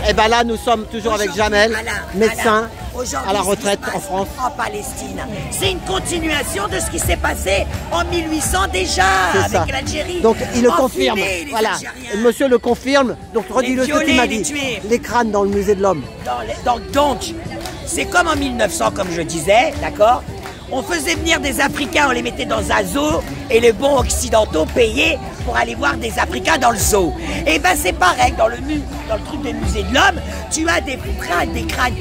Et bien là, nous sommes toujours avec Jamel, médecin à la retraite en France. En Palestine. C'est une continuation de ce qui s'est passé en 1800 déjà avec l'Algérie. Donc il le confirme. Voilà. Monsieur le confirme. Donc redis-le ce qu'il m'a dit. Les crânes dans le musée de l'homme. Donc, c'est comme en 1900, comme je disais, d'accord? On faisait venir des Africains, on les mettait dans un zoo et les bons occidentaux payaient pour aller voir des Africains dans le zoo. Et ben c'est pareil, dans le truc des musées de l'homme, tu as des crânes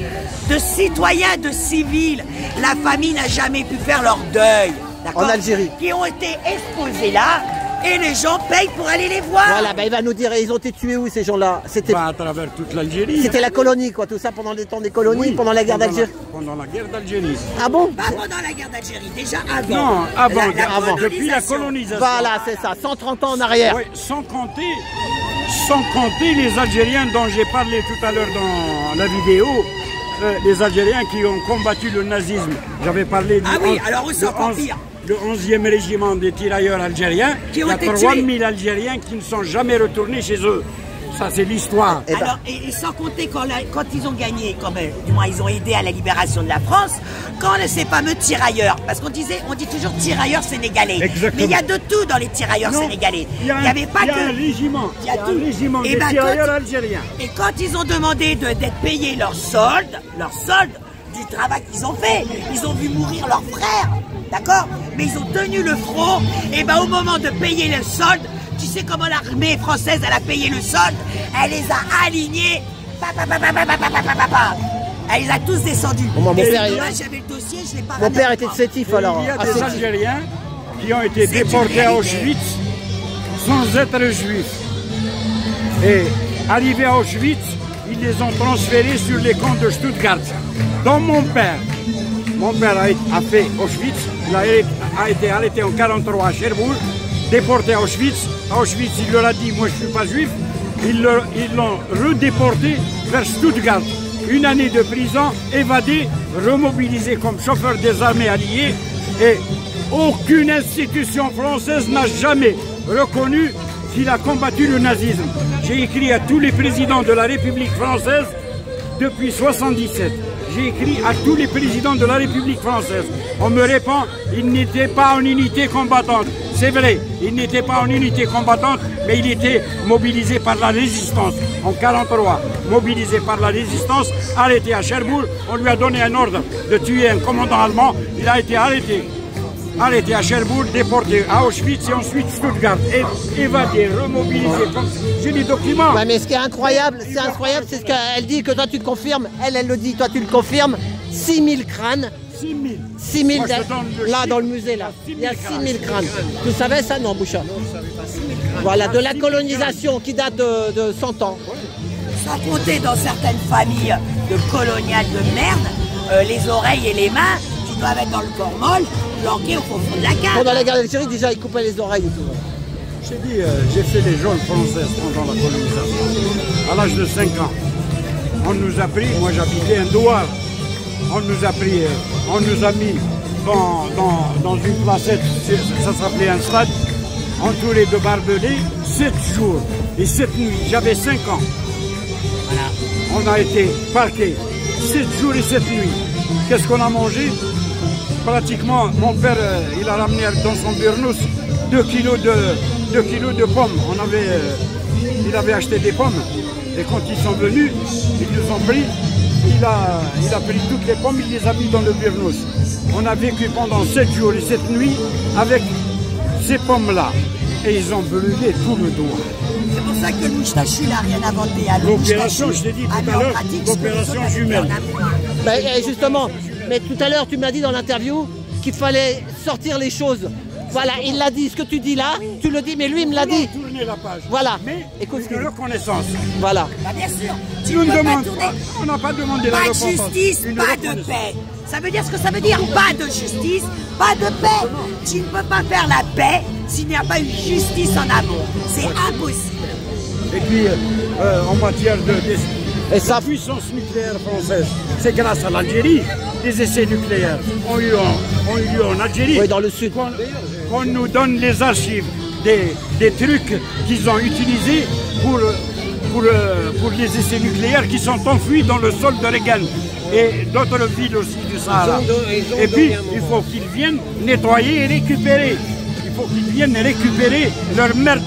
de citoyens, de civils. La famille n'a jamais pu faire leur deuil, d'accord? En Algérie. Qui ont été exposés là. Et les gens payent pour aller les voir. Voilà, il va nous dire, ils ont été tués où ces gens-là? C'était à travers toute l'Algérie. C'était la colonie, quoi, tout ça pendant les temps des colonies, pendant la guerre d'Algérie. Pendant la guerre d'Algérie. Ah bon? Pas pendant la guerre d'Algérie, déjà avant. Non, avant. Depuis la colonisation. Voilà, c'est ça, 130 ans en arrière. Oui, sans compter les Algériens dont j'ai parlé tout à l'heure dans la vidéo. Les Algériens qui ont combattu le nazisme. J'avais parlé du le 11e régiment des tirailleurs algériens. Il y a 3000 Algériens qui ne sont jamais retournés chez eux. Ça, c'est l'histoire. Alors, et sans compter quand ils ont gagné, du moins ils ont aidé à la libération de la France, quand ces fameux tirailleurs, parce qu'on dit toujours tirailleurs sénégalais. Exactement. Mais il y a de tout dans les tirailleurs sénégalais. Il n'y avait pas que... Il y a un régiment des tirailleurs algériens. Et quand ils ont demandé d'être payés leur solde du travail qu'ils ont fait, ils ont vu mourir leurs frères, d'accord? Mais ils ont tenu le front, et ben au moment de payer le solde, tu sais comment l'armée française, elle a payé le solde? Elle les a alignés, elle les a tous descendus. Mon père, j'avais le dossier, je l'ai pas. Mon père était de Sétif alors. Il y a des Algériens qui ont été déportés à Auschwitz sans être juifs. Et arrivés à Auschwitz, ils les ont transférés sur les camps de Stuttgart. Donc mon père a fait Auschwitz, il a été arrêté en 1943 à Cherbourg, déporté à Auschwitz. À Auschwitz, il leur a dit, moi je ne suis pas juif. Ils l'ont redéporté vers Stuttgart. Une année de prison, évadé, remobilisé comme chauffeur des armées alliées. Et aucune institution française n'a jamais reconnu qu'il a combattu le nazisme. J'ai écrit à tous les présidents de la République française depuis 1977. J'ai écrit à tous les présidents de la République française. On me répond, il n'était pas en unité combattante. C'est vrai, il n'était pas en unité combattante, mais il était mobilisé par la résistance. En 1943, mobilisé par la résistance, arrêté à Cherbourg, on lui a donné un ordre de tuer un commandant allemand. Il a été arrêté à Cherbourg, déporté à Auschwitz et ensuite Stuttgart, évadé, remobilisé. J'ai des documents. Ouais, mais ce qui est incroyable, c'est ce qu'elle dit, que toi tu le confirmes, elle le dit, toi tu le confirmes, 6000 crânes. 6000 là dans le musée là, il y a 6000 crânes. Tu savais ça? Non, Boucha? Voilà, de la colonisation qui date de 100 ans. Sans compter dans certaines familles de coloniales de merde, les oreilles et les mains qui doivent être dans le formol, planqués au fond de la cave. Pendant la guerre d'Algérie, déjà ils coupaient les oreilles et tout. J'ai dit, j'ai fait les geôles françaises pendant la colonisation. À l'âge de 5 ans, on nous a pris, moi j'habitais un douar, on nous a mis dans une placette, ça s'appelait un stade, entouré de barbelés, 7 jours et 7 nuits. J'avais 5 ans. Voilà. On a été parqués 7 jours et 7 nuits. Qu'est-ce qu'on a mangé? Pratiquement, mon père, il a ramené dans son burnous 2 kilos de pommes. Il avait acheté des pommes. Et quand ils sont venus, ils nous ont pris. Il a pris toutes les pommes, il les a mis dans le burnous. On a vécu pendant 7 jours et 7 nuits avec ces pommes-là. Et ils ont brûlé tout le doigt. C'est pour ça que le moustachu n'a rien inventé. L'opération, je t'ai dit tout à l'heure, l'opération jumelle. Justement, mais tout à l'heure tu m'as dit dans l'interview qu'il fallait sortir les choses. Voilà, il l'a dit, ce que tu dis là, tu le dis, mais lui il me l'a dit. Tourner la page. Voilà. Mais écoute, une reconnaissance. Voilà. Bah bien sûr. Tu ne demandes pas. On n'a pas demandé la reconnaissance. Pas de justice, pas de paix. Ça veut dire ce que ça veut dire. Pas de justice, pas de paix. Tu ne peux pas faire la paix s'il n'y a pas eu justice en amont. C'est impossible. Et puis, en matière de sa puissance nucléaire française, c'est grâce à l'Algérie. Les essais nucléaires ont eu lieu en Algérie. Oui, dans le sud. Qu'on nous donne les archives des trucs qu'ils ont utilisés pour pour les essais nucléaires qui sont enfouis dans le sol de Regan et d'autres villes aussi du Sahara. Et puis, il faut qu'ils viennent nettoyer et récupérer. Il faut qu'ils viennent récupérer leur merde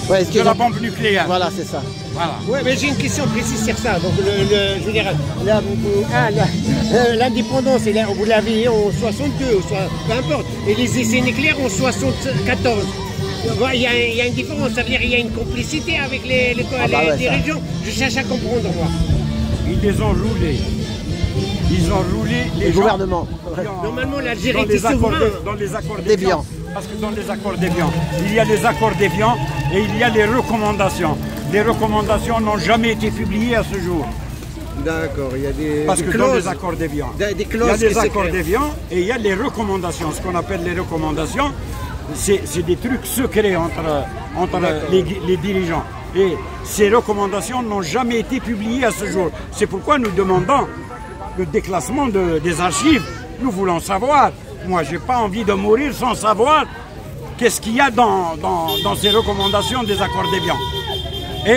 de la bombe nucléaire. Voilà, c'est ça. Voilà. Oui, mais j'ai une question précise sur ça. Donc, je veux dire, l'indépendance, vous l'avez en 62, peu importe. Et les essais nucléaires en 74. Il y a une différence, ça veut dire qu'il y a une complicité avec les dirigeants. Je cherche à comprendre, moi. Ils les ont roulés. Ils ont roulé les gouvernements. Normalement, l'Algérie était souverain. Dans les accords d'Évian. Parce que dans les accords d'Évian, il y a les accords d'Évian et il y a les recommandations. Les recommandations n'ont jamais été publiées à ce jour. D'accord, il y a des Parce que clauses, dans les accords d'Évian, il y a des accords d'Évian et il y a les recommandations. Ce qu'on appelle les recommandations, c'est des trucs secrets entre les dirigeants. Et ces recommandations n'ont jamais été publiées à ce jour. C'est pourquoi nous demandons le déclassement des archives. Nous voulons savoir. Moi, je n'ai pas envie de mourir sans savoir qu'est-ce qu'il y a dans ces recommandations des accords d'Évian.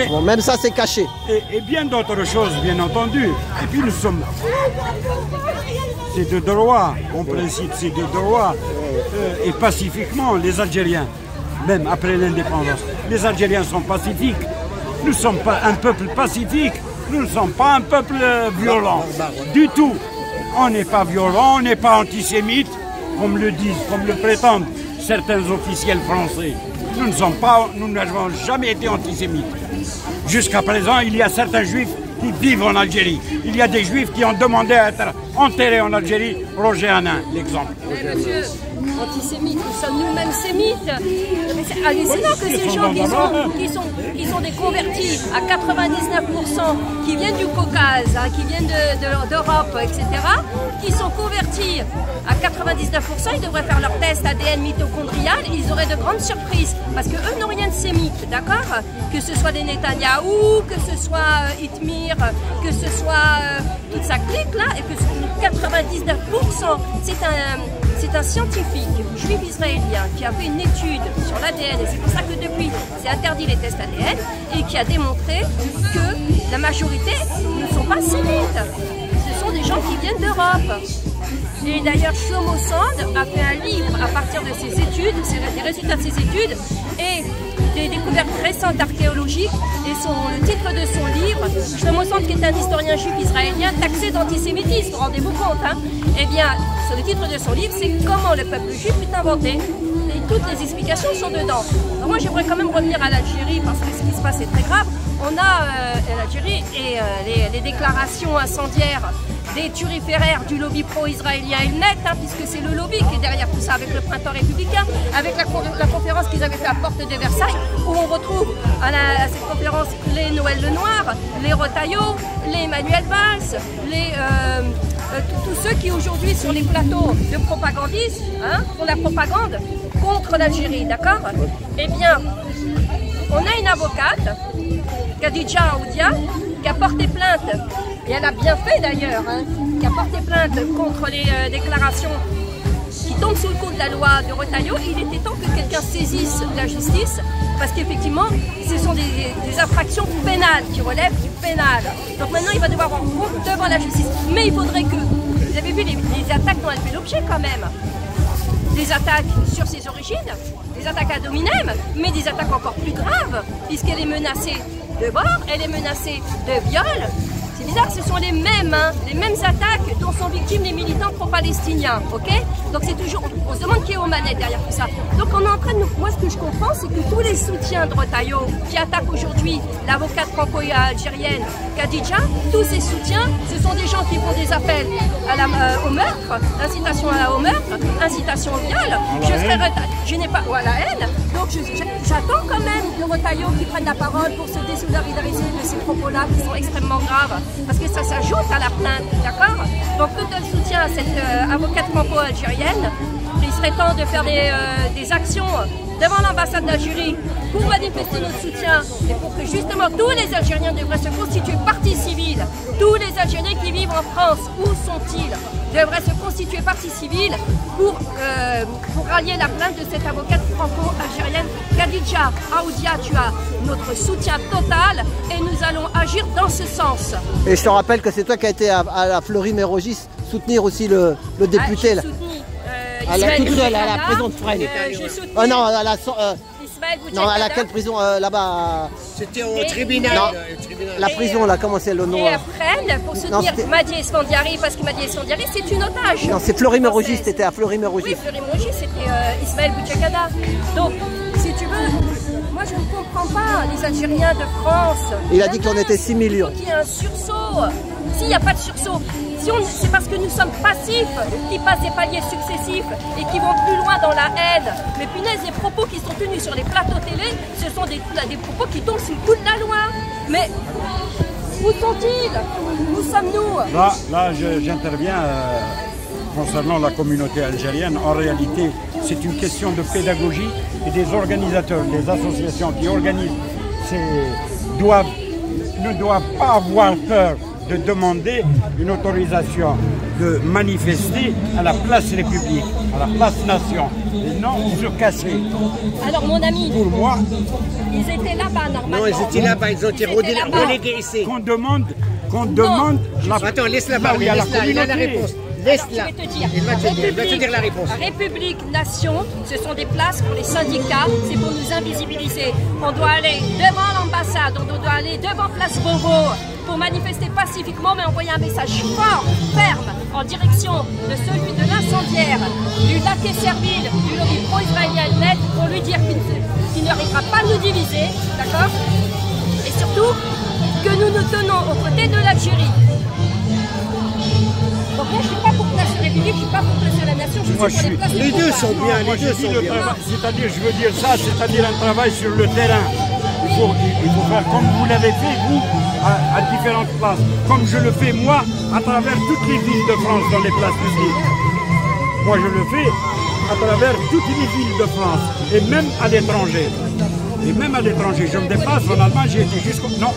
Bon, même ça, c'est caché. Et bien d'autres choses, bien entendu. Et puis nous sommes... C'est de droit, en principe, c'est de droit. Et pacifiquement, les Algériens, même après l'indépendance, les Algériens sont pacifiques. Nous ne sommes pas un peuple pacifique. Nous ne sommes pas un peuple violent. Du tout. On n'est pas violent, on n'est pas antisémite, comme le disent, comme le prétendent certains officiels français. Nous n'avons jamais été antisémites. Jusqu'à présent, il y a certains juifs qui vivent en Algérie. Il y a des juifs qui ont demandé à être enterrés en Algérie. Roger Hanin, l'exemple. Monsieur, antisémites, nous sommes nous-mêmes sémites. C'est hallucinant que ces gens qui sont des convertis à 99%, qui viennent du Caucase, qui viennent d'Europe, etc., qui sont convertis à 99%, ils devraient faire leur test ADN mitochondrial, ils auraient de grandes surprises, parce qu'eux n'ont rien de sémite, d'accord? Que ce soit les Netanyahou, que ce soit Itmir, que ce soit toute sa clique-là, et que 99%, c'est un scientifique juif israélien qui a fait une étude sur l'ADN, et c'est pour ça que depuis, c'est interdit les tests ADN, et qui a démontré que la majorité ne sont pas sémites. Ce sont des gens qui viennent d'Europe. Et d'ailleurs, Shlomo Sand a fait un livre à partir de ses études, des résultats de ses études, et des découvertes récentes archéologiques. Et le titre de son livre, Shlomo Sand, qui est un historien juif israélien taxé d'antisémitisme, rendez-vous compte, hein? Eh bien, sur le titre de son livre, c'est Comment le peuple juif fut inventé. Et toutes les explications sont dedans. Alors moi, j'aimerais quand même revenir à l'Algérie, parce que ce qui se passe est très grave. On a l'Algérie et les déclarations incendiaires des turiféraires du lobby pro-israélien et net, hein, puisque c'est le lobby qui est derrière tout ça, avec le printemps républicain, avec la conférence qu'ils avaient fait à Porte de Versailles, où on retrouve à cette conférence les Noël Lenoir, les Retailleau, les Emmanuel Valls, tous ceux qui aujourd'hui sur les plateaux de propagandistes font la propagande contre l'Algérie, d'accord? Eh bien, on a une avocate, Khadija Aoudia, qui a porté plainte, et elle a bien fait d'ailleurs, qui a porté plainte contre les déclarations qui tombent sous le coup de la loi de Retailleau. Il était temps que quelqu'un saisisse la justice, parce qu'effectivement, ce sont des infractions pénales qui relèvent du pénal. Donc maintenant, il va devoir rendre compte devant la justice. Mais il faudrait que, vous avez vu les attaques dont elle fait l'objet quand même, des attaques sur ses origines, des attaques à hominem, mais des attaques encore plus graves, puisqu'elle est menacée de mort, elle est menacée de viol. C'est bizarre, ce sont les mêmes attaques dont sont victimes les militants pro-palestiniens, ok? Donc c'est toujours, on se demande qui est aux manettes derrière tout ça. Donc on est en train de moi ce que je comprends, c'est que tous les soutiens de Retailleau qui attaquent aujourd'hui l'avocate franco-algérienne Khadija, tous ces soutiens, ce sont des gens qui font des appels au meurtre, incitation au meurtre, incitation au viol. Je n'ai pas, la haine. Donc j'attends quand même de Retailleau qui prenne la parole pour se désolidariser de ces propos-là qui sont extrêmement graves, parce que ça s'ajoute à la plainte, d'accord? Donc tout un soutien à cette avocate franco-algérienne. Il serait temps de faire des actions devant l'ambassade d'Algérie pour manifester notre soutien et pour que justement tous les Algériens devraient se constituer partie civile. Tous les Algériens qui vivent en France, où sont-ils? devrait se constituer partie civile pour rallier la plainte de cette avocate franco-algérienne. Khadija Aoudia, tu as notre soutien total et nous allons agir dans ce sens. Et je te rappelle que c'est toi qui as été à la Fleury-Mérogis soutenir aussi le député. J'ai soutenu à la toute seule, à la prison de Fresnes. Oh non, à la... non, à laquelle prison là-bas? C'était au tribunal. Non, la prison là, comment c'est le nom? Et après, pour soutenir Madi Esfandiari, parce que Madi Esfandiari c'est une otage. Non, c'est Fleury-Mérogis, c'était à Fleury-Mérogis. Oui, Fleury-Mérogis, c'était Ismaël Boutchekana. Donc, si tu veux, moi je ne comprends pas les Algériens de France. Il a dit qu'on était 6 millions. Il faut qu'il y ait un sursaut. S'il n'y a pas de sursaut, c'est parce que nous sommes passifs, qui passent des paliers successifs et qui vont plus loin dans la haine. Mais punaise, les propos qui sont tenus sur les plateaux télé, ce sont des propos qui tombent sous le coup de la loi. Mais où sont-ils? Où sommes-nous? Là j'interviens concernant la communauté algérienne. En réalité, c'est une question de pédagogie et des organisateurs, des associations qui organisent, ne doivent pas avoir peur de demander une autorisation de manifester à la place République, à la place Nation, et non se casser. Alors mon ami, pour moi, ils étaient là-bas normalement. Non, ils étaient là-bas, ils ont été relégués ici. Qu'on demande la... Attends, laisse-la parler, il a la réponse. Laisse-la. Je vais te dire. Il va te dire la réponse. République, nation, ce sont des places pour les syndicats, c'est pour nous invisibiliser. On doit aller devant l'ambassade, on doit aller devant Place Beauvau pour manifester pacifiquement, mais envoyer un message fort, ferme, en direction de celui de l'incendiaire, du laquais Servile, du lobby pro-israélien net, pour lui dire qu'il n'arrivera pas à nous diviser, d'accord? Et surtout, que nous nous tenons aux côtés de l'Algérie. Donc moi je ne suis pas pour Place République, je ne suis pas pour Place de la Nation, je suis pour les places. Les deux sont bien, les deux sont bien. C'est-à-dire, je veux dire ça, c'est-à-dire un travail sur le terrain. Il faut faire comme vous l'avez fait, vous, à différentes places. Comme je le fais, moi, à travers toutes les villes de France dans les places publiques. Moi, je le fais à travers toutes les villes de France, et même à l'étranger. Et même à l'étranger, je me déplace en Allemagne, j'ai été jusqu'au... Non,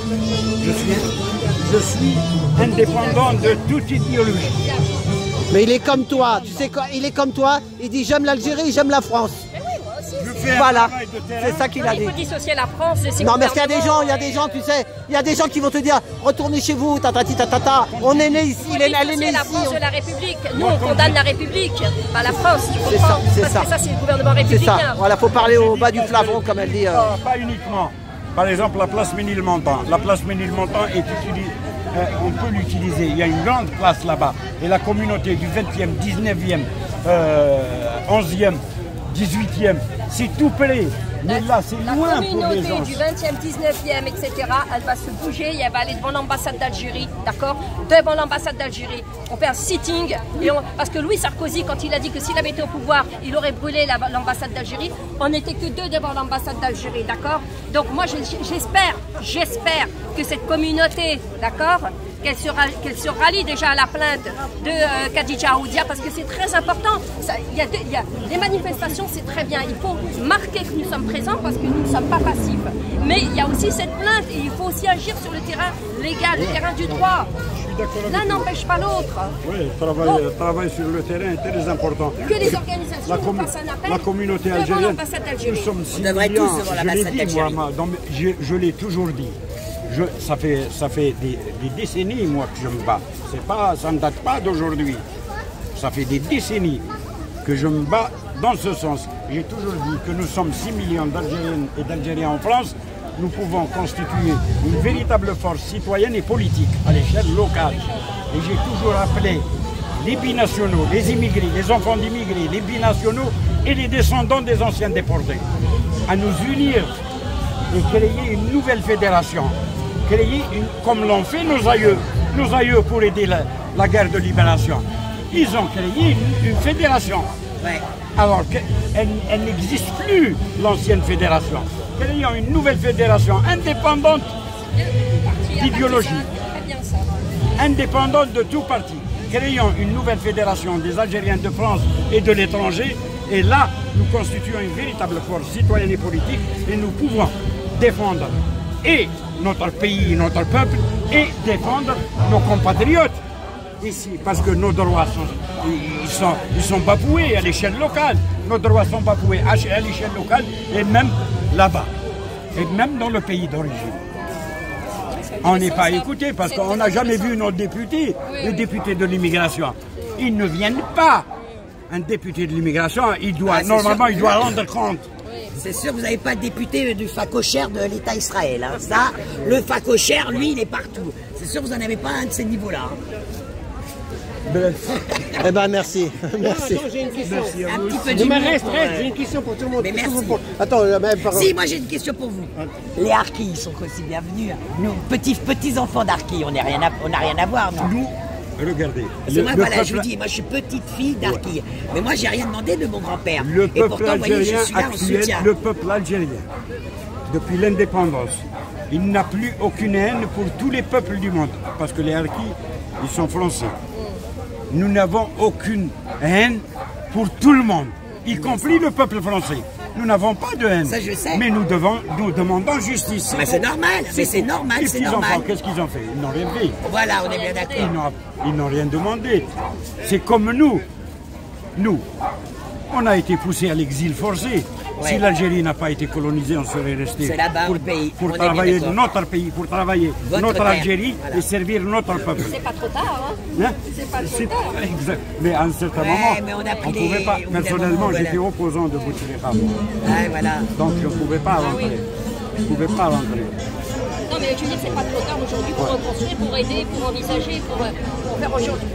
je suis indépendant de toute idéologie. Mais il est comme toi, tu sais quoi, il est comme toi, il dit j'aime l'Algérie, j'aime la France. Voilà, c'est ça qu'il a dit. Il faut dissocier la France de ses non, mais parce qu'il y a des gens, tu sais, il y a des gens qui vont te dire retournez chez vous, tatati tatata. On est né ici, elle est née ici. La France de la République. Nous, on condamne la République, pas la France, tu comprends? C'est ça. Parce que ça, c'est le gouvernement républicain. C'est ça. Voilà, faut parler au bas du plafond, comme elle dit. Pas uniquement. Par exemple, la place Ménilmontant. La place Ménilmontant est utilisée. On peut l'utiliser. Il y a une grande place là-bas. Et la communauté du 20e, 19e, 11e, 18e, c'est tout près. Mais là, c'est loin pour les gens. Du 20e, 19e, etc., elle va se bouger et elle va aller devant l'ambassade d'Algérie, d'accord? Devant l'ambassade d'Algérie. On fait un sitting. Parce que Louis Sarkozy, quand il a dit que s'il avait été au pouvoir, il aurait brûlé l'ambassade d'Algérie, on n'était que deux devant l'ambassade d'Algérie, d'accord? Donc moi, j'espère que cette communauté, d'accord, qu'elle se rallie déjà à la plainte de Khadija Aoudia, parce que c'est très important. Les manifestations, c'est très bien. Il faut marquer que nous sommes présents parce que nous ne sommes pas passifs. Mais il y a aussi cette plainte et il faut aussi agir sur le terrain légal, le terrain du droit. L'un n'empêche pas l'autre. Oui, travail sur le terrain est très important. Que les organisations fassent un appel la communauté algérienne, nous sommes 6 millions. Je l'ai toujours dit. Ça fait des décennies, moi, que je me bats. Ça ne date pas d'aujourd'hui. Ça fait des décennies que je me bats dans ce sens. J'ai toujours dit que nous sommes 6 millions d'Algériennes et d'Algériens en France. Nous pouvons constituer une véritable force citoyenne et politique à l'échelle locale. Et j'ai toujours appelé les binationaux, les immigrés, les enfants d'immigrés, les binationaux et les descendants des anciens déportés à nous unir et créer une nouvelle fédération. Comme l'ont fait nos aïeux pour aider la guerre de libération. Ils ont créé une fédération. Ouais. Alors qu'elle n'existe plus, l'ancienne fédération. Créons une nouvelle fédération indépendante d'idéologie, indépendante de tout parti. Créons une nouvelle fédération des Algériens de France et de l'étranger. Et là, nous constituons une véritable force citoyenne et politique et nous pouvons défendre et notre pays, notre peuple, et défendre nos compatriotes ici, parce que nos droits sont bafoués à l'échelle locale. Nos droits sont bafoués à l'échelle locale et même là-bas, et même dans le pays d'origine. On n'est pas écouté parce qu'on n'a jamais vu nos députés, les députés de l'immigration. Ils ne viennent pas. Un député de l'immigration, il doit normalement, il doit rendre compte. C'est sûr, vous n'avez pas de député du facochère de l'État Israël. Hein. Ça, le facochère, lui, il est partout. C'est sûr, vous n'en avez pas un de ces niveaux-là. Hein. Eh ben merci. Merci. Attends, j'ai une question. Un petit peu d'humour. Reste, j'ai une question pour tout le monde. Mais merci. Attends, même par... Si, moi j'ai une question pour vous. Les Harkis sont aussi bienvenus. Nous, petits enfants d'Harkis, on n'a rien à voir. Nous. Regardez. Moi, voilà, je vous dis, moi je suis petite fille d'Harkis. Mais moi, j'ai rien demandé de mon grand-père. Le peuple pourtant, algérien voyez, je suis là en actuel, soutien. le peuple algérien, depuis l'indépendance, il n'a plus aucune haine pour tous les peuples du monde. Parce que les Harkis, ils sont français. Nous n'avons aucune haine pour tout le monde, y compris le peuple français. Nous n'avons pas de haine. Ça, je sais. Mais nous demandons justice. Mais c'est normal, c'est normal, c'est normal. Qu'est-ce qu'ils ont fait? Ils n'ont rien fait. Voilà, on est bien d'accord. Ils n'ont rien demandé. C'est comme nous. Nous, on a été poussés à l'exil forcé. Ouais. Si l'Algérie n'a pas été colonisée, on serait resté pour travailler notre pays, pour travailler notre Algérie et servir notre peuple. C'est pas trop tard, hein, c'est pas trop tard. Exact. Mais à un certain moment, mais on ne pouvait pas. Personnellement, j'étais opposant de Bouteflika. Voilà. Donc je ne pouvais pas rentrer. Je ne pouvais pas rentrer. Non, mais je veux dire, c'est pas trop tard aujourd'hui pour reconstruire, pour aider, pour envisager, pour faire aujourd'hui,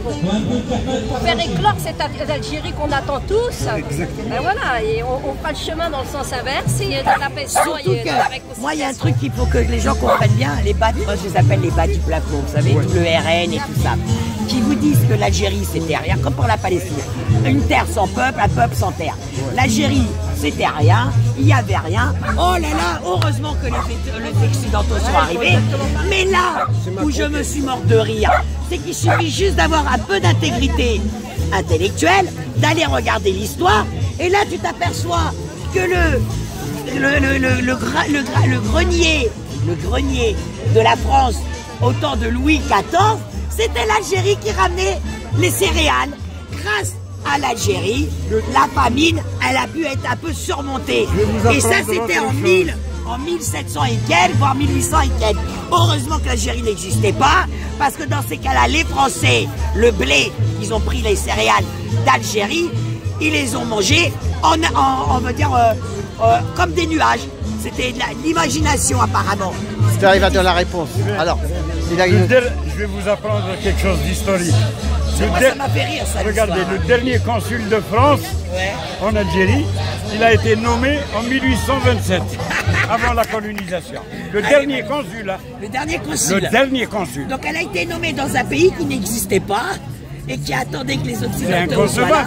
pour faire éclore cette Algérie qu'on attend tous. Exactement. Ben voilà, et on fera le chemin dans le sens inverse, et de la paix. Surtout que, moi, il y a un truc qu'il faut que les gens comprennent bien, les bas, moi je les appelle les bas du plafond, vous savez, tout le RN et tout ça, qui vous disent que l'Algérie c'était rien, comme pour la Palestine. Une terre sans peuple, un peuple sans terre. L'Algérie, c'était rien, il n'y avait rien. Oh là là, heureusement que les Occidentaux sont arrivés. Mais là où je me suis mort de rire, c'est qu'il suffit juste d'avoir un peu d'intégrité intellectuelle, d'aller regarder l'histoire, et là tu t'aperçois que le grenier de la France au temps de Louis XIV, c'était l'Algérie qui ramenait les céréales. Grâce à l'Algérie, la famine, elle a pu être un peu surmontée. Et ça, c'était en 1700 et quelques, voire 1800 et quelques. Heureusement que l'Algérie n'existait pas, parce que dans ces cas-là, les Français, le blé, ils ont pris les céréales d'Algérie, ils les ont mangés on va dire, comme des nuages. C'était de l'imagination apparemment. Tu arrives à dire la réponse. Alors, je vais vous apprendre quelque chose d'historique. Moi, ça m'a fait rire, ça. Regardez, le dernier consul de France en Algérie, il a été nommé en 1827, avant la colonisation. Le dernier consul, là. Le dernier consul. Le dernier consul. Donc elle a été nommée dans un pays qui n'existait pas et qui attendait que les Occidentaux soient là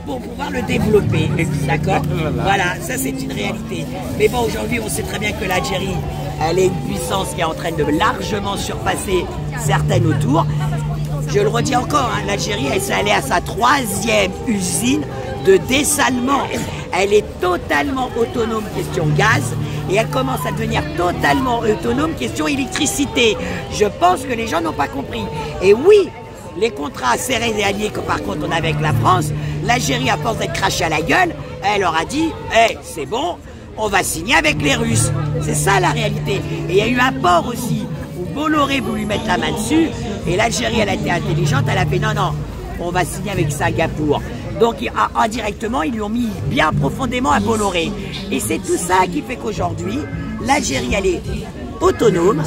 pour pouvoir le développer. D'accord. Voilà, ça c'est une réalité. Mais bon, aujourd'hui, on sait très bien que l'Algérie, elle est une puissance qui est en train de largement surpasser certaines autour. Je le redis encore, hein, l'Algérie, elle s'est allée à sa 3e usine de dessalement. Elle est totalement autonome question gaz et elle commence à devenir totalement autonome question électricité. Je pense que les gens n'ont pas compris. Et oui, les contrats serrés et alliés que par contre on a avec la France, l'Algérie, à force d'être crachée à la gueule, elle leur a dit hey, c'est bon, on va signer avec les Russes. C'est ça la réalité. Et il y a eu un port aussi où Bolloré voulu mettre la main dessus et l'Algérie, elle a été intelligente, elle a fait non, on va signer avec Singapour. Donc indirectement, ils lui ont mis bien profondément à Bolloré. Et c'est tout ça qui fait qu'aujourd'hui, l'Algérie, elle est autonome,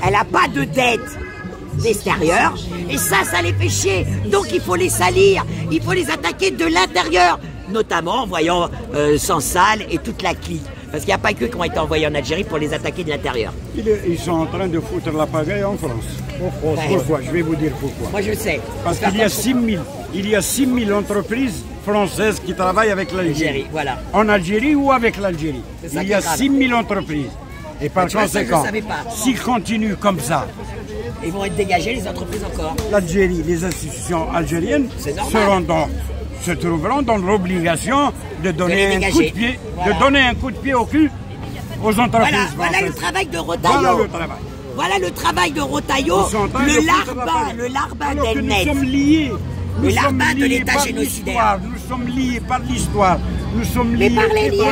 elle n'a pas de dette d'extérieur, et ça les fait chier. Donc il faut les salir, il faut les attaquer de l'intérieur, notamment en voyant Sansal et toute la clique. Parce qu'il n'y a pas que qui ont été envoyés en Algérie pour les attaquer de l'intérieur. Ils sont en train de foutre la pagaille en France. Pourquoi? Je vais vous dire pourquoi. Moi je sais. Parce qu'il y a 6 000 entreprises françaises qui travaillent avec l'Algérie. Voilà. En Algérie ou avec l'Algérie. Il y a 6 000 entreprises. Et par conséquent, s'ils continuent comme ça, ils vont être dégagés les entreprises encore. L'Algérie, les institutions algériennes se trouveront dans l'obligation de donner un coup de pied, au cul aux entreprises. Voilà le travail de Retailleau. Voilà le travail. Voilà le travail de Rotaillot, le larbin d'Elnet. Nous sommes liés. Le larbin de l'État génocidaire. Nous sommes liés par l'histoire. Nous sommes liés par les liens.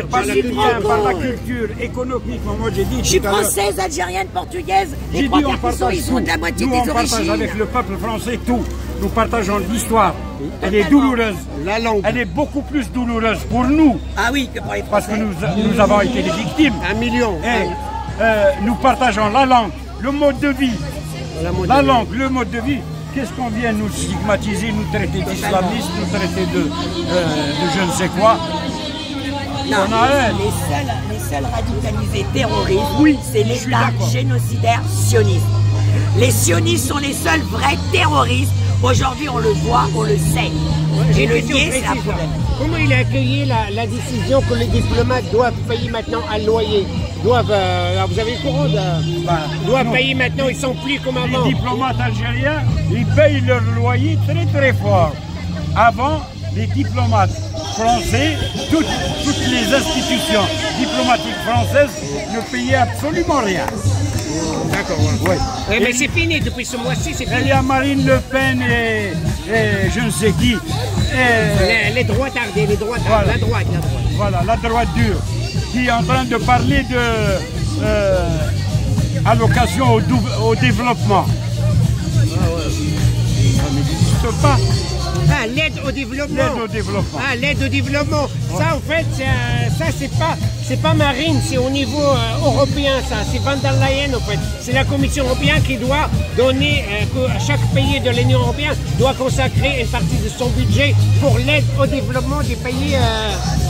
par la culture, par la culture économique. Moi, j'ai dit. Je suis française, algérienne, portugaise. Les trois quarts ils sont de la moitié des origines. Nous, on partage avec le peuple français tout. Nous partageons l'histoire. Elle est douloureuse. La langue. Elle est beaucoup plus douloureuse pour nous. Ah oui, que pour les Parce Français. que nous avons été les victimes. 1 million. Et nous partageons la langue, le mode de vie. La langue, le mode de vie. Qu'est-ce qu'on vient nous stigmatiser, nous traiter d'islamistes, nous traiter de je ne sais quoi. Non, les seuls radicalisés terroristes, c'est l'État génocidaire sioniste. Les sionistes sont les seuls vrais terroristes. Aujourd'hui, on le voit, on le sait. Et le nier, c'est un problème. Comment il a accueilli la décision que les diplomates doivent payer maintenant un loyer? Vous avez le courant doivent payer maintenant, ils sont plus comme avant. Les diplomates algériens, ils payent leur loyer très très fort. Avant, les diplomates français, toutes les institutions diplomatiques françaises ne payaient absolument rien. D'accord, ouais. Mais c'est fini, depuis ce mois-ci, c'est fini. Il y a Marine Le Pen et je ne sais qui. Les droits tardés, voilà. La droite. Voilà, la droite dure, qui est en train de parler de allocation au développement. Ça n'existe pas. Ah, l'aide au développement. L'aide au développement. Ah, l'aide au développement. Ouais. Ça, en fait, c'est pas Marine, c'est au niveau européen, ça. C'est Van der Leyen, en fait. C'est la Commission européenne qui doit donner, à chaque pays de l'Union européenne doit consacrer une partie de son budget pour l'aide au développement des pays.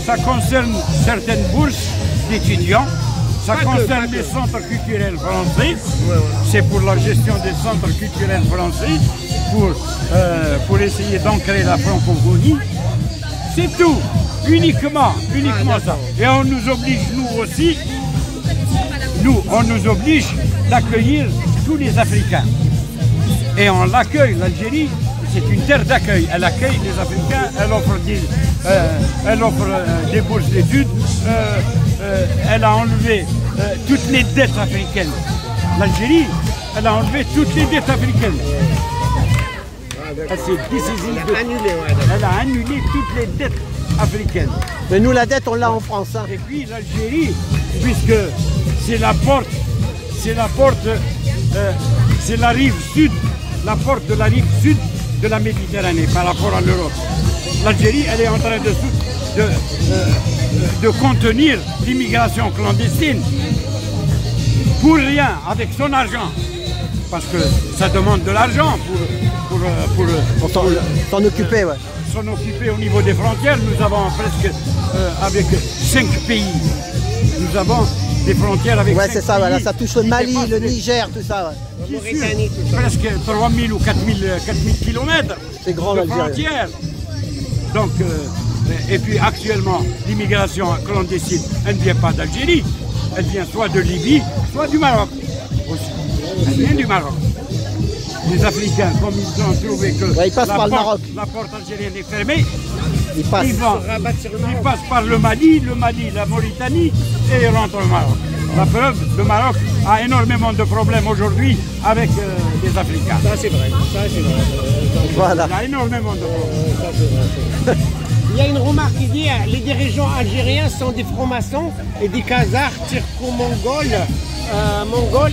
Ça concerne certaines bourses d'étudiants. Ça concerne les centres culturels français. C'est pour la gestion des centres culturels français, pour essayer d'ancrer la francophonie. C'est tout, uniquement ça. Et on nous oblige, on nous oblige d'accueillir tous les Africains. Et on l'accueille, l'Algérie, c'est une terre d'accueil. Elle accueille les Africains, elle offre des bourses d'études, elle a enlevé toutes les dettes africaines. L'Algérie, elle a enlevé toutes les dettes africaines. Elle a annulé toutes les dettes africaines. Mais nous, la dette, on l'a en France. Hein. Et puis l'Algérie, puisque c'est la rive sud, la porte de la rive sud de la Méditerranée par rapport à l'Europe. L'Algérie, elle est en train de contenir l'immigration clandestine pour rien, avec son argent. Parce que ça demande de l'argent pour s'en occuper, ouais. S'en occuper au niveau des frontières. Nous avons presque, avec 5 pays, nous avons des frontières avec 5 pays. Ouais, c'est ça, voilà, ça touche le Mali, le Niger, tout ça. Ouais. Presque 3000 ou 4000 km de frontières. Donc, et puis actuellement, l'immigration clandestine, elle ne vient pas d'Algérie, elle vient soit de Libye, soit du Maroc aussi. Elle vient du Maroc. Les Africains, comme ils ont trouvé que ils passent par le Maroc. La porte algérienne est fermée, ils passent par le Mali, la Mauritanie et ils rentrent au Maroc. La preuve, le Maroc a énormément de problèmes aujourd'hui avec les Africains. Ça c'est vrai, Voilà. Il y a énormément de problèmes. Il y a une remarque qui dit que les dirigeants algériens sont des francs-maçons et des Khazars turco-mongols.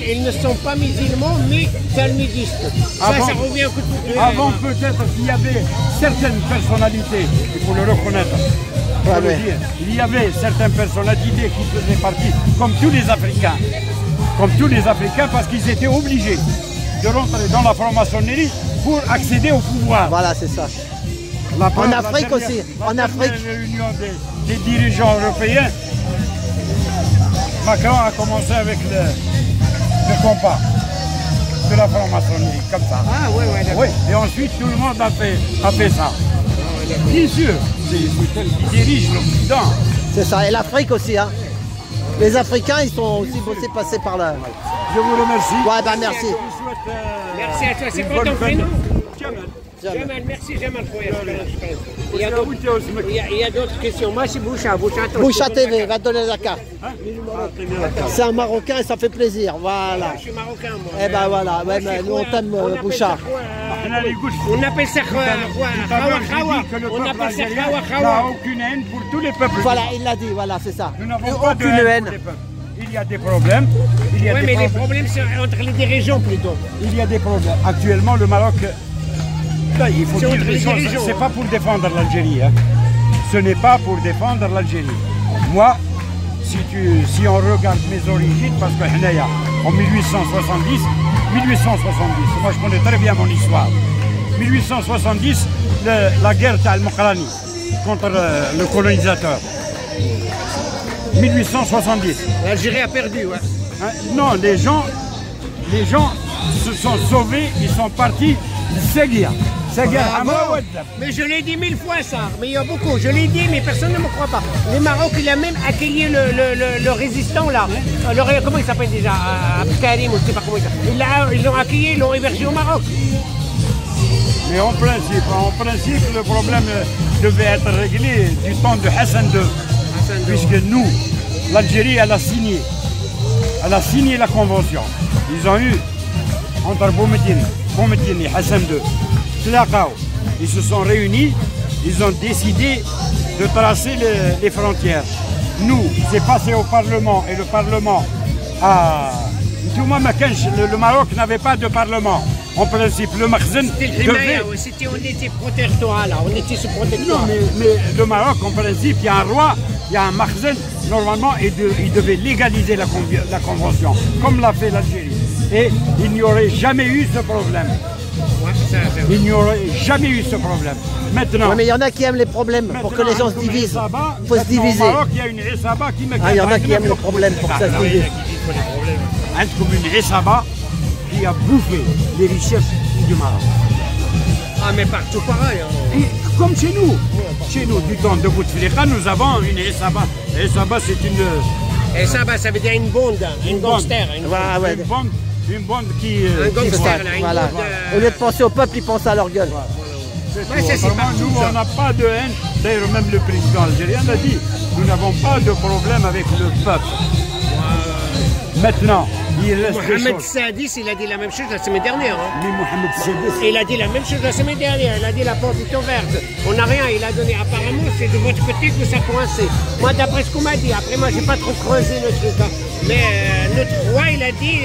Ils ne sont pas musulmans mais talmudistes. Ça revient un coup de pouce. Avant peut-être qu'il y avait certaines personnalités, il faut le reconnaître, il y avait certaines personnalités qui faisaient partie, comme tous les Africains, parce qu'ils étaient obligés de rentrer dans la franc-maçonnerie pour accéder au pouvoir. Voilà, c'est ça. En Afrique aussi. En Afrique. La réunion des dirigeants européens, Macron a commencé avec le compas de la franc-maçonnerie, comme ça. Ah ouais, d'accord. Oui, et ensuite tout le monde a fait ça. Bien sûr, c'est eux qui dirigent l'Occident. C'est ça, et l'Afrique aussi. Hein. Les Africains, ils sont aussi passés par là. Je vous remercie. Ouais, ben merci. Je vous souhaite merci à toi, c'est une quoi ton bonne prénom? Jamal, merci Jamal Il y a d'autres questions. Moi, c'est Boucha. Boucha TV, va te donner la carte. C'est un Marocain et ça fait plaisir, voilà. Je suis marocain, moi. Eh ben voilà, ouais, mais nous on t'aime Boucha. On appelle ça Khawa. On appelle ça Khawa. Il n'y a aucune haine pour tous les peuples. Voilà, il l'a dit, voilà, c'est ça. Nous n'avons pas aucune de haine. pour les peuples. Il y a des problèmes. Oui, mais les problèmes, c'est entre les dirigeants plutôt. Il y a des problèmes. Actuellement, le Maroc, là, il faut dire les choses. Ce n'est hein. pas pour défendre l'Algérie. Hein. Ce n'est pas pour défendre l'Algérie. Moi, si on regarde mes origines, parce que en 1870, moi je connais très bien mon histoire. 1870, la guerre d'Al-Mokrani contre le colonisateur. 1870. L'Algérie a perdu, ouais. Hein? Non, les gens se sont sauvés, ils sont partis Seguir. Mais je l'ai dit 1000 fois ça, mais il y a beaucoup. Je l'ai dit, mais personne ne me croit pas. Le Maroc, il a même accueilli le résistant là. Comment il s'appelle déjà Abdelkarim, ou je ne sais pas comment il s'appelle. Ils l'ont accueilli, ils l'ont hébergé au Maroc. Mais en principe, le problème devait être réglé du temps de Hassan II. Puisque nous, l'Algérie, elle a signé la convention. Ils ont eu, entre Boumediene et Hassan II, ils se sont réunis, ils ont décidé de tracer les frontières. Nous, c'est passé au Parlement et le Parlement a... Le Maroc n'avait pas de Parlement. En principe, le Makhzen devait... On était protectorat là, on était sous protectorat. Non, mais le Maroc, en principe, il y a un roi, il y a un Makhzen. Normalement, il devait légaliser la convention, comme l'a fait l'Algérie. Et il n'y aurait jamais eu ce problème. Il n'y aurait jamais eu ce problème. Maintenant... Ouais, mais il y en a qui aiment les problèmes pour que les gens se divisent. Il faut se diviser. Au Maroc, il y a une Issaba qui me... Il y en a qui aiment les problèmes pour que ça se divise. Comme une Issaba qui a bouffé les richesses du Maroc. Ah, mais partout pareil. Hein. Et comme chez nous, du temps de Bouteflika, nous avons une Issaba. Issaba, c'est une... Issaba, ça veut dire une bande, une gangster. Une bande qui... Un gangster, là, voilà. Au lieu de penser au peuple, ils pensent à leur gueule. Nous, on n'a pas de haine. D'ailleurs, même le président algérien l'a dit. Nous n'avons pas de problème avec le peuple. Maintenant, il reste Mohamed Sadis, il a dit la même chose la semaine dernière. Hein. Mais Mohamed Sadis... Il a dit la même chose la semaine dernière. Il a dit la porte est ouverte. On n'a rien. Il a donné. Apparemment, c'est de votre côté que ça coincé. Moi, d'après ce qu'on m'a dit. Après, moi, j'ai pas trop creusé le truc. Hein. Mais notre roi, il a dit,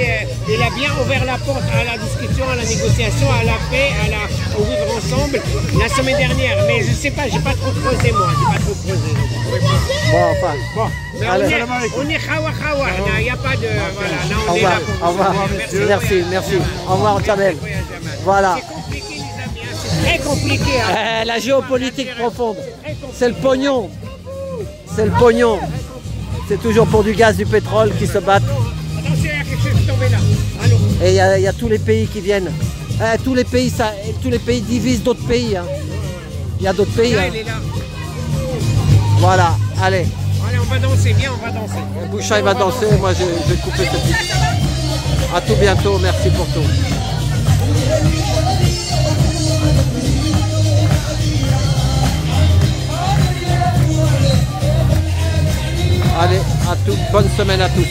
il a bien ouvert la porte à la discussion, à la négociation, à la paix, au vivre ensemble la semaine dernière. Mais je sais pas, j'ai pas trop creusé moi. J'ai pas trop creusé. Bon, enfin. Bon. Mais on est Khawa. Il n'y a pas de... Voilà, là, Au revoir. Au revoir. Merci. Au revoir, Jamel. Voilà. C'est compliqué, les amis. C'est très compliqué. Hein. La géopolitique profonde. C'est le pognon. C'est toujours pour du gaz, du pétrole qui se battent. Attention, il y a quelque chose qui est tombé là. Allô. Et il y a tous les pays qui viennent. Tous les pays divisent d'autres pays. Hein. Il y a d'autres pays. Là, hein. elle est là. Voilà, allez. Allez, on va danser, viens, on va danser. Boucha, il va danser, moi je vais couper ce petit. A tout bientôt, merci pour tout. Allez, bonne semaine à tous.